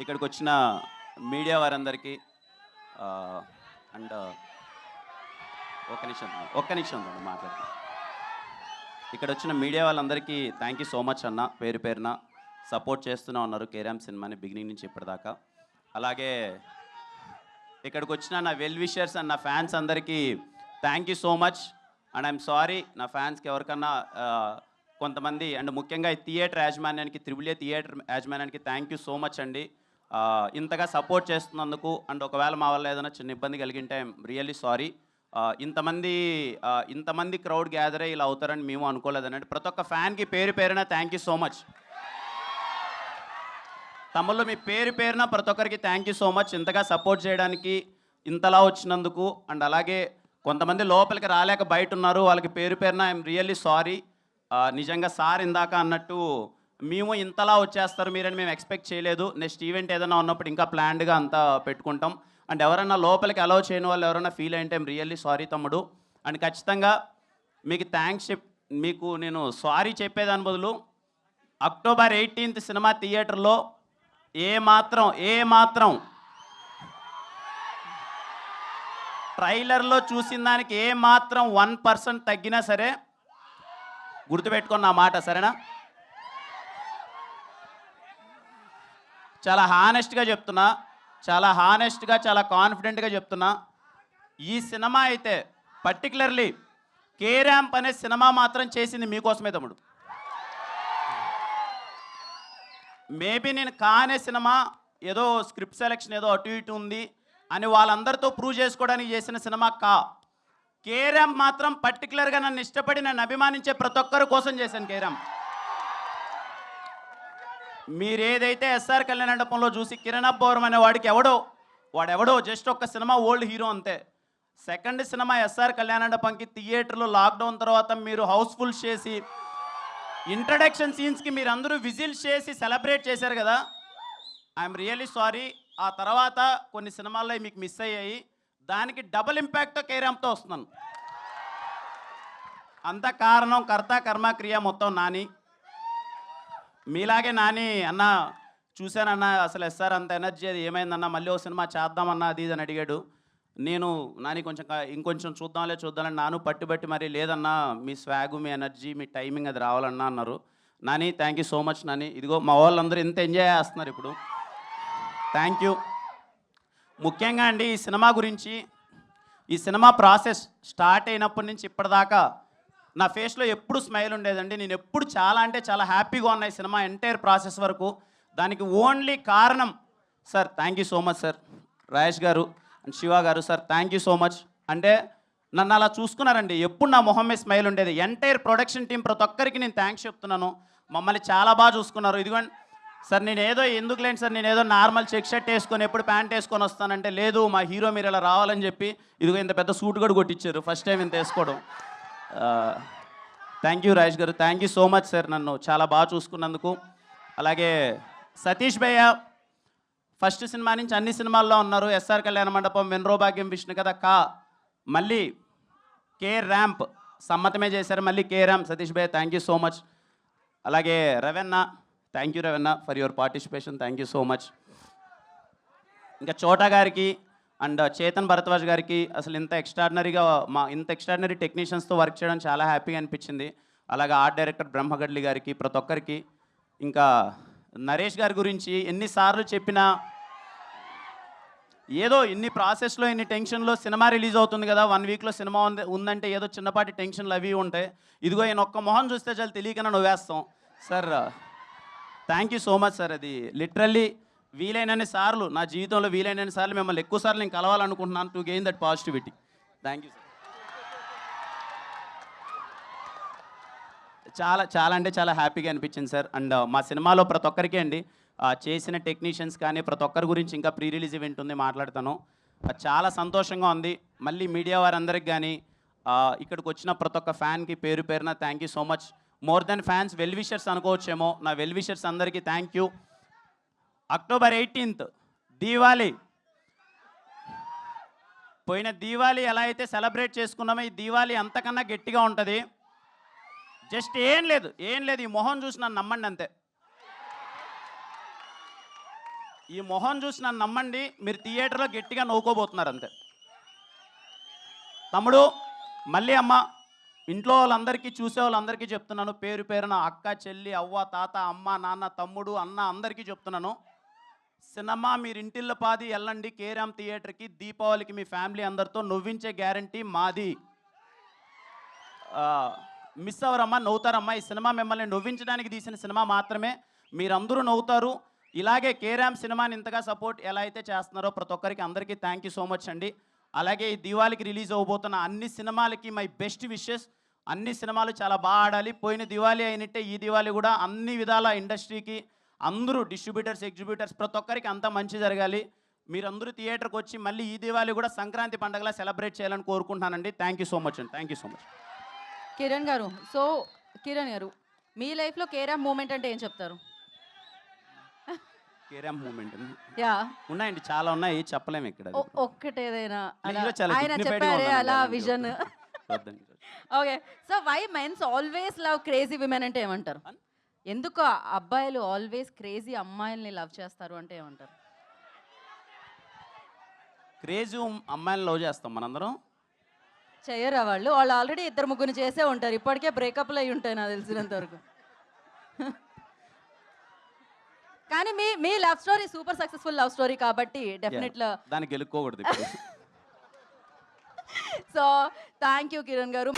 ఇక్కడికి వచ్చిన మీడియా వారందరికీ అండ్ ఒక్క నిమిషం మాట్లాడతాను. ఇక్కడ వచ్చిన మీడియా వాళ్ళందరికీ థ్యాంక్ యూ సో మచ్ అన్న, పేరు పేరున సపోర్ట్ చేస్తూనే ఉన్నారు కేరామ్ సినిమాని బిగినింగ్ నుంచి ఇప్పటిదాకా. అలాగే ఇక్కడికి వచ్చిన నా వెల్ విషర్స్ అండ్ నా ఫ్యాన్స్ అందరికీ thank you so much. And I'm sorry నా ఫ్యాన్స్కి ఎవరికన్నా కొంతమంది అండ్ ముఖ్యంగా ఈ థియేటర్ యాజమాన్యానికి, త్రిబుల్ ఏ థియేటర్ యాజమాన్యానికి థ్యాంక్ యూ సో మచ్ అండి. ఇంతగా సపోర్ట్ చేస్తున్నందుకు. అండ్ ఒకవేళ మా వల్ల ఏదైనా చిన్న ఇబ్బంది కలిగింటే ఐఎమ్ రియల్లీ సారీ. ఇంతమంది క్రౌడ్ గ్యాదర్ అయ్యి ఇలా అవుతారని మేము అనుకోలేదనండి. ప్రతి ఒక్క ఫ్యాన్కి పేరు పేరున థ్యాంక్ యూ సో మచ్. తమ్ముళ్ళు మీ పేరు పేరున ప్రతి ఒక్కరికి థ్యాంక్ యూ సో మచ్ ఇంతగా సపోర్ట్ చేయడానికి, ఇంతలా వచ్చినందుకు. అండ్ అలాగే కొంతమంది లోపలికి రాలేక బయట ఉన్నారు, వాళ్ళకి పేరు పేరున ఐఎమ్ రియల్లీ సారీ. నిజంగా సార్ ఇందాక అన్నట్టు మేము ఇంతలా వచ్చేస్తారు మీరని మేము ఎక్స్పెక్ట్ చేయలేదు. నెక్స్ట్ ఈవెంట్ ఏదైనా ఉన్నప్పుడు ఇంకా ప్లాన్డ్గా అంతా పెట్టుకుంటాం. అండ్ ఎవరైనా లోపలికి అలౌ చేయని వాళ్ళు ఎవరైనా ఫీల్ అయింటే ఐఎమ్ రియల్లీ సారీ తమ్ముడు. అండ్ ఖచ్చితంగా మీకు మీకు నేను సారీ చెప్పేదాని బదులు అక్టోబర్ 18th సినిమా థియేటర్లో ఏ మాత్రం ట్రైలర్లో చూసిన దానికి ఏ మాత్రం 1% తగ్గినా సరే గుర్తుపెట్టుకున్న మాట, సరేనా? చాలా హానెస్ట్గా చెప్తున్నా, చాలా కాన్ఫిడెంట్గా చెప్తున్నా. ఈ సినిమా అయితే పర్టికులర్లీ కేరాంప్ అనే సినిమా మాత్రం చేసింది మీకోసమే తమ్ముడు. మేబీ నేను కానే సినిమా ఏదో స్క్రిప్ట్ సెలెక్షన్ ఏదో అటు ఇటు ఉంది అని వాళ్ళందరితో ప్రూవ్ చేసుకోవడానికి చేసిన సినిమా కేరాంప్ మాత్రం పర్టికులర్గా నన్ను ఇష్టపడి నన్ను అభిమానించే ప్రతి ఒక్కరి కోసం చేశాను కేరాంప్. మీరు ఏదైతే ఎస్ఆర్ కళ్యాణ మండపంలో చూసి కిరణ్ అబ్బవరం అనే వాడెవడో జస్ట్ ఒక్క సినిమా ఓల్డ్ హీరో అంతే. సెకండ్ సినిమా ఎస్ఆర్ కళ్యాణ మండపంకి థియేటర్లో లాక్డౌన్ తర్వాత మీరు హౌస్ఫుల్ చేసి ఇంట్రడక్షన్ సీన్స్కి మీరు అందరూ విజిల్ చేసి సెలబ్రేట్ చేశారు కదా, ఐఎమ్ రియల్లీ సారీ. ఆ తర్వాత కొన్ని సినిమాల్లో మీకు మిస్ అయ్యాయి, దానికి డబుల్ ఇంపాక్ట్తో కేరాంప్తో వస్తున్నాను. అంత కారణం కర్త కర్మ క్రియ మొత్తం నాని. మీలాగే నాని అన్న చూశానన్నా అసలు ఎస్ఆర్ అంత ఎనర్జీ అది ఏమైందన్నా, మళ్ళీ ఓ సినిమా చేద్దామన్నా అది అని అడిగాడు. నేను నాని ఇంకొంచెం చూద్దామని నాను పట్టుబట్టి మరి లేదన్నా మీ స్వాగు, మీ ఎనర్జీ, మీ టైమింగ్ అది రావాలన్నా అన్నారు. Nani thank you so much Nani. ఇదిగో మా వాళ్ళందరూ ఎంత ఎంజాయ్ చేస్తున్నారు ఇప్పుడు, థ్యాంక్ యూ. ముఖ్యంగా అండి ఈ సినిమా ప్రాసెస్ స్టార్ట్ అయినప్పటి నుంచి ఇప్పటిదాకా నా ఫేస్లో ఎప్పుడు స్మైల్ ఉండేదండి. నేను ఎప్పుడు చాలా హ్యాపీగా ఉన్నాయి సినిమా ఎంటైర్ ప్రాసెస్ వరకు. దానికి ఓన్లీ కారణం sir, thank you so much sir, Rajesh గారు అండ్ శివ గారు sir, thank you so much. అంటే నన్ను అలా చూసుకున్నారండి, ఎప్పుడు నా మొహం మీద స్మైల్ ఉండేది. ఎంటైర్ ప్రొడక్షన్ టీం ప్రతి ఒక్కరికి నేను థ్యాంక్స్ చెప్తున్నాను, మమ్మల్ని చాలా బాగా చూసుకున్నారు. ఇదిగోండి సార్, ఎందుకులేండి సార్, నేను ఏదో నార్మల్ చెక్ షర్ట్ వేసుకొని ఎప్పుడు ప్యాంట్ వేసుకొని వస్తానంటే, లేదు మా హీరో మీరు ఇలా రావాలని చెప్పి ఇదిగో ఇంత పెద్ద సూట్ కూడా కొట్టించారు ఫస్ట్ టైం ఇంత వేసుకోవడం. థ్యాంక్ యూ రాజేష్ గారు, thank you so much sir, నన్ను చాలా బాగా చూసుకున్నందుకు. అలాగే సతీష్ భయ్య ఫస్ట్ సినిమా నుంచి అన్ని సినిమాల్లో ఉన్నారు. ఎస్ఆర్ కళ్యాణ మండపం, వెన్రో భాగ్యం, విష్ణు కథ, మళ్ళీ కే ర్యాంప్ సమ్మతమే చేశారు, మళ్ళీ కే ర్యాంప్. సతీష్ భయ్య థ్యాంక్ యూ సో మచ్. అలాగే రవెన్న, థ్యాంక్ యూ రవెన్న for your participation, thank you so much. ఇంకా చోటా గారికి అండ్ చేతన్ భరద్వాజ్ గారికి అసలు ఇంత ఎక్స్ట్రాడినరీ టెక్నీషియన్స్తో వర్క్ చేయడం చాలా హ్యాపీగా అనిపించింది. అలాగే ఆర్ట్ డైరెక్టర్ బ్రహ్మగడ్లి గారికి, ప్రతి ఒక్కరికి. ఇంకా నరేష్ గారి గురించి ఎన్నిసార్లు చెప్పినా ఏదో ఇన్ని ప్రాసెస్లో ఇన్ని టెన్షన్లో సినిమా రిలీజ్ అవుతుంది కదా, 1 వీక్లో సినిమా ఉందంటే ఏదో చిన్నపాటి టెన్షన్లు అవి ఉంటాయి. ఇదిగో ఈయన ఒక్క మొహం చూస్తే చాలా తెలియకనే నవ్వేస్తాం sir. Thank you so much sir. అది లిటరల్లీ వీలైనన్ని సార్లు నా జీవితంలో వీలైనన్ని సార్లు మిమ్మల్ని ఎక్కువ సార్లు నేను కలవాలనుకుంటున్నాను to gain that positivity. Thank you sir. చాలా హ్యాపీగా అనిపించింది సార్. అండ్ మా సినిమాలో ప్రతి ఒక్కరికి అండి చేసిన టెక్నీషియన్స్ కానీ ప్రతి ఒక్కరి గురించి ఇంకా ప్రీ రిలీజ్ ఈవెంట్ ఉంది, మాట్లాడతాను. చాలా సంతోషంగా ఉంది. మళ్ళీ మీడియా వారందరికి కానీ ఇక్కడికి వచ్చిన ప్రతి ఒక్క ఫ్యాన్కి పేరు పేరున thank you so much. More than fans, well wishers అనుకోవచ్చేమో, నా వెల్ విషర్స్ అందరికీ thank you. October 18th Diwali. పోయిన దీవాలి ఎలా అయితే సెలబ్రేట్ చేసుకున్నామో ఈ దీవాలి అంతకన్నా గట్టిగా ఉంటుంది. జస్ట్ ఏం లేదు ఈ మొహం చూసి నన్ను నమ్మండి అంతే. ఈ మొహం చూసి నన్ను నమ్మండి, మీరు థియేటర్లో గట్టిగా నవ్వుకోబోతున్నారు అంతే. తమ్ముడు మళ్ళీ అమ్మ, ఇంట్లో వాళ్ళందరికీ చూసే వాళ్ళందరికీ చెప్తున్నాను, పేరు పేరున అక్క, చెల్లి, అవ్వ, తాత, అమ్మ, నాన్న, తమ్ముడు, అన్న అందరికీ చెప్తున్నాను, సినిమా మీరు ఇంటిల్లో పాది వెళ్ళండి కేరామ్ థియేటర్కి. దీపావళికి మీ ఫ్యామిలీ అందరితో నవ్వించే గ్యారంటీ మాది. మిస్ అవ్వరమ్మా, నవ్వుతారమ్మా. ఈ సినిమా మిమ్మల్ని నవ్వించడానికి తీసిన సినిమా మాత్రమే. మీరందరూ నవ్వుతారు. ఇలాగే కేరామ్ సినిమాని ఇంతగా సపోర్ట్ ఎలా అయితే చేస్తున్నారో ప్రతి ఒక్కరికి అందరికీ థ్యాంక్ యూ సో మచ్ అండి. అలాగే ఈ దివాళికి రిలీజ్ అవ్వబోతున్న అన్ని సినిమాలకి మై బెస్ట్ విషెస్. అన్ని సినిమాలు చాలా బాగా ఆడాలి. పోయిన దివాళీ అయినట్టే ఈ దివాళీ కూడా అన్ని విధాల ఇండస్ట్రీకి అందరూ డిస్ట్రిబ్యూటర్స్, ఎగ్జిబ్యూటర్స్ ప్రతి ఒక్కరికి అంతా మంచి జరగాలి. మీరందరూ థియేటర్కి వచ్చి మళ్ళీ ఈ దివాళీ కూడా సంక్రాంతి పండుగలా సెలబ్రేట్ చేయాలని కోరుకుంటున్నానండి. థ్యాంక్ యూ సో మచ్ అండి. Thank you so much. Kiran గారు, సో కిరణ్ గారు, మీ లైఫ్లో కేరామ్ మూమెంట్ అంటే ఏం చెప్తారు? కేరామ్ మూమెంట్ యా ఉన్నాయండి, చాలా ఉన్నాయి, చెప్పలేము ఇక్కడ. ఒక్కటేదైనా మీలో చాలా ఆయన dignified గా చెప్పారే ఉన్నానండి, అలా అలాంటి విజన్. వద్దండి. Okay, so why men's always love crazy women అంటే ఏమంటారు? ఎందుకు అబ్బాయిలు ఆల్వేస్ క్రేజీ అమ్మాయిల్ని లవ్ చేస్తారు అంటే ఏమంటారు? క్రేజీ అమ్మాయిని లవ్ చేస్తాం మనందరం. చెయ్యరా వాళ్ళు ఆల్రెడీ ఇద్దరు ముగ్గురు చేసే ఉంటారు. ఇప్పటికే బ్రేకప్లు అయి ఉంటాయి నాకు తెలిసినంత వరకు. కానీ మీ love story super successful love story కాబట్టి డెఫినెట్లీ దాన్ని గెలుక్కోకూడదు ఇప్పుడు. సో థ్యాంక్ యూ కిరణ్ గారు.